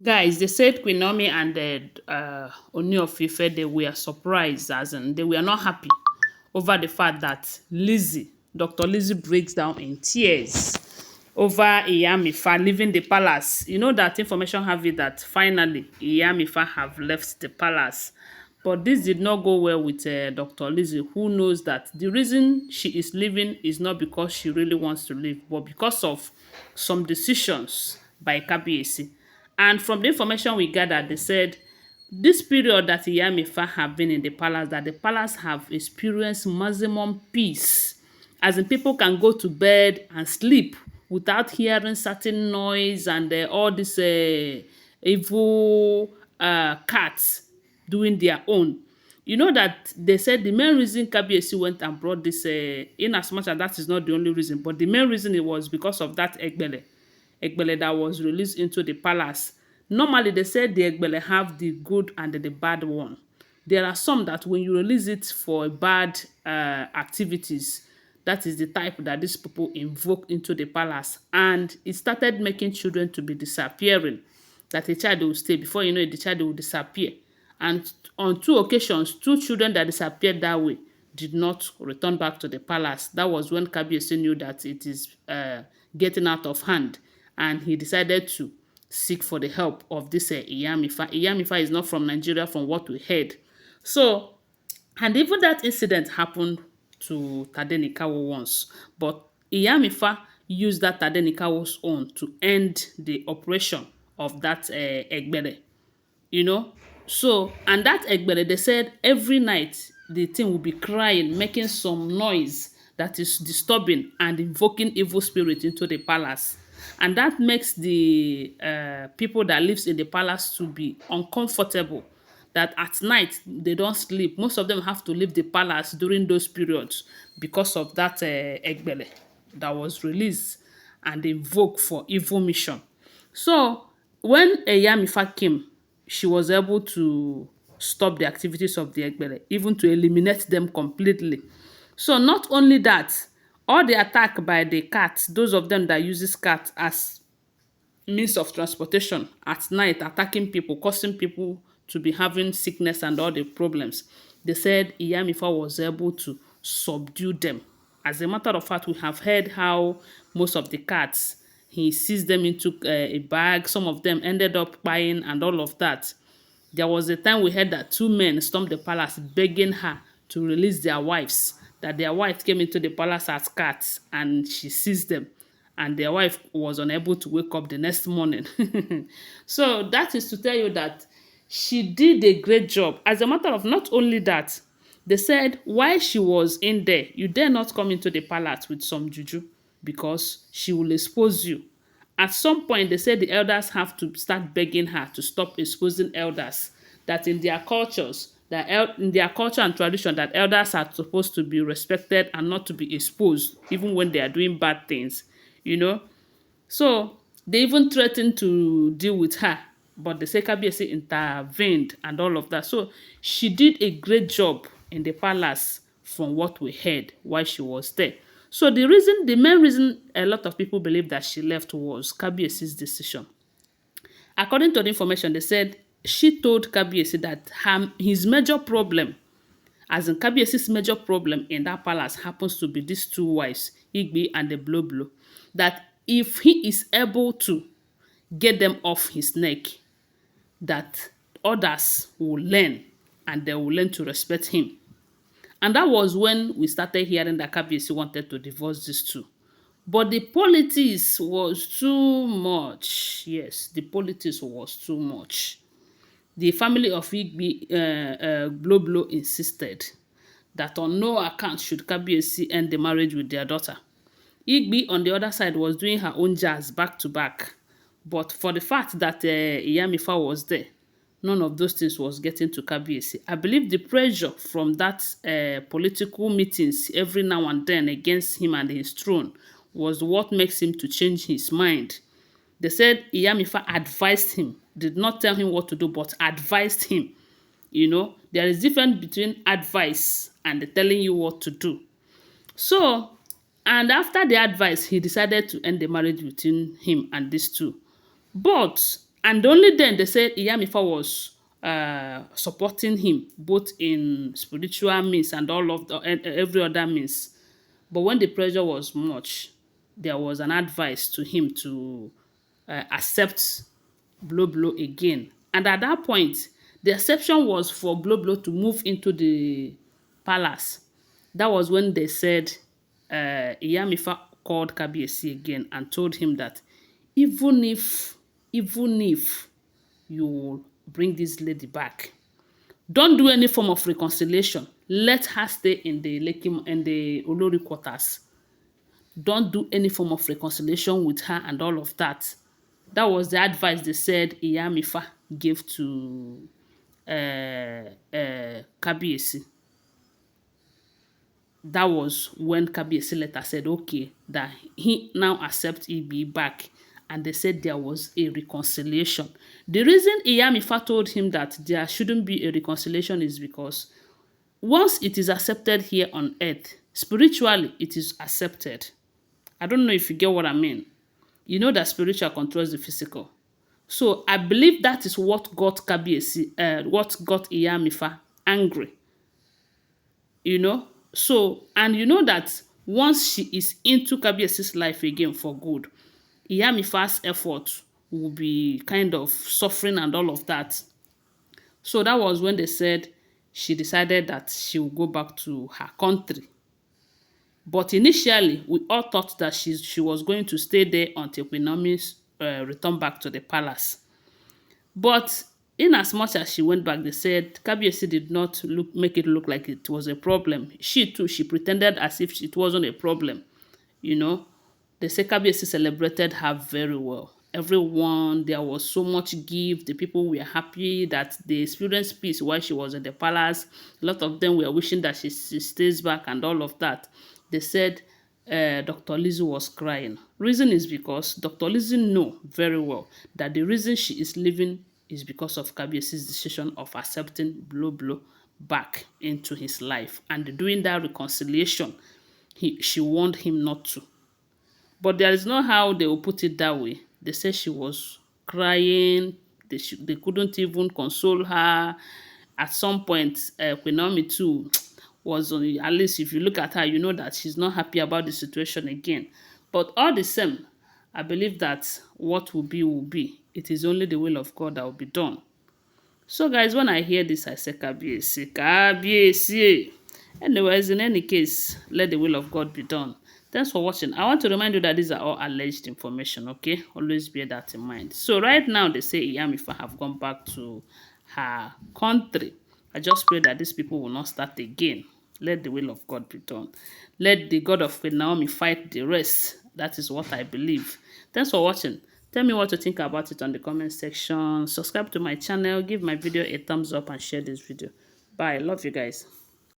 Guys, they said Queen Naomi and Ooni of Ife, they were surprised, as in they were not happy over the fact that Lizzy, Dr. Lizzy breaks down in tears over Iyanifa leaving the palace. You know that information have it that finally Iyanifa have left the palace. But this did not go well with Dr. Lizzy, who knows that the reason she is leaving is not because she really wants to leave, but because of some decisions by Kabiyesi. And from the information we gathered, they said this period that Iyamifa have been in the palace, that the palace have experienced maximum peace. As in, people can go to bed and sleep without hearing certain noise and all these evil cats doing their own. You know that they said the main reason Kabiyesi went and brought this, in as much as that is not the only reason, but the main reason it was because of that Egbele that was released into the palace. Normally, they said the Egbele have the good and the bad one. There are some that when you release it for bad activities, that is the type that these people invoke into the palace. And it started making children to be disappearing. That a child will stay. Before you know it, the child will disappear. And on two occasions, two children that disappeared that way did not return back to the palace. That was when Kabiyesi knew that it is getting out of hand, and he decided to seek for the help of this Iyamifa. Iyamifa is not from Nigeria, from what we heard. So, and even that incident happened to Tadenikawo once, but Iyamifa used that Tadenikawo's own to end the operation of that Egbere, you know. So, and that Egbere, they said every night the thing will be crying, making some noise that is disturbing and invoking evil spirit into the palace. And that makes the people that lives in the palace to be uncomfortable, that at night they don't sleep. Most of them have to leave the palace during those periods because of that Egbele that was released and invoked for evil mission. So when Eyamifa came, she was able to stop the activities of the Egbele, even to eliminate them completely. So not only that, all the attack by the cats, those of them that uses cats as means of transportation at night, attacking people, causing people to be having sickness and all the problems, they said Iyamifa was able to subdue them. As a matter of fact, we have heard how most of the cats, he seized them into a bag. Some of them ended up buying and all of that. There was a time we heard that two men stormed the palace begging her to release their wives, that their wife came into the palace as cats and she seized them, and their wife was unable to wake up the next morning. So that is to tell you that she did a great job. As a matter of not only that, they said while she was in there, you dare not come into the palace with some juju because she will expose you. At some point, they said the elders have to start begging her to stop exposing elders. That in their cultures, in their culture and tradition, that elders are supposed to be respected and not to be exposed, even when they are doing bad things, you know. So they even threatened to deal with her, but the Kabiyesi intervened and all of that. So she did a great job in the palace from what we heard while she was there. So the main reason a lot of people believe that she left was Kabiyesi's decision. According to the information, they said she told Kabiyesi that his major problem, as in Kabiyesi's major problem in that palace, happens to be these two wives, Igbi and the Bloblo, that if he is able to get them off his neck, that others will learn and they will learn to respect him. And that was when we started hearing that Kabiyesi wanted to divorce these two. But the politics was too much. Yes, the politics was too much. The family of Igbi Bloblo insisted that on no account should Kabiyesi end the marriage with their daughter. Igbi, on the other side, was doing her own jazz back to back. But for the fact that Iyamifa was there, none of those things was getting to Kabiyesi. I believe the pressure from that political meetings every now and then against him and his throne was what makes him to change his mind. They said Iyamifa advised him, did not tell him what to do, but advised him. You know, there is difference between advice and telling you what to do. So, and after the advice, he decided to end the marriage between him and these two. But And only then they said Iyanifa was supporting him both in spiritual means and all of the every other means. But when the pressure was much, there was an advice to him to accept blow blow again. And at that point, the exception was for blow blow to move into the palace. That was when they said Iyamifa called Kabiyesi again and told him that even if even if you bring this lady back, don't do any form of reconciliation. Let her stay in the Olori quarters. Don't do any form of reconciliation with her and all of that. That was the advice they said Iyamifa gave to Kabiyesi. That was when Kabiyesi later said, okay, that he now accepts Ibi back. And they said there was a reconciliation. The reason Iyamifa told him that there shouldn't be a reconciliation is because once it is accepted here on earth, spiritually it is accepted. I don't know if you get what I mean. You know that spiritual controls the physical. So I believe that is what got what got Iyamifa angry. You know, so and you know that once she is into Kabiyesi's life again for good, Iyamifa's effort will be kind of suffering and all of that. So that was when they said she decided that she will go back to her country. But initially, we all thought that she was going to stay there until Queen Naomi returned back to the palace. But in as much as she went back, they said Kabiyesi did not make it look like it was a problem. She too, she pretended as if it wasn't a problem. You know, they say Kabiyesi celebrated her very well. Everyone, there was so much gift. The people were happy that they experienced peace while she was in the palace. A lot of them were wishing that she stays back and all of that. They said Dr. Lizzy was crying. Reason is because Dr. Lizzy know very well that the reason she is leaving is because of Kabiyesi's decision of accepting Blow Blow back into his life and doing that reconciliation. She warned him not to. But there is no how they will put it that way. They said she was crying. They couldn't even console her. At some point, Queen Naomi too was on, at least if you look at her, you know that she's not happy about the situation again. But all the same, I believe that what will be will be. It is only the will of God that will be done. So guys, when I hear this, I say Kabiyesi, Kabiyesi. Anyways, in any case, let the will of God be done. Thanks for watching. I want to remind you that these are all alleged information, okay? Always bear that in mind. So right now, they say Iyanifa have gone back to her country. I just pray that these people will not start again. Let the will of God be done. Let the God of Queen Naomi fight the rest. That is what I believe. Thanks for watching. Tell me what you think about it on the comment section. Subscribe to my channel. Give my video a thumbs up and share this video. Bye. Love you guys.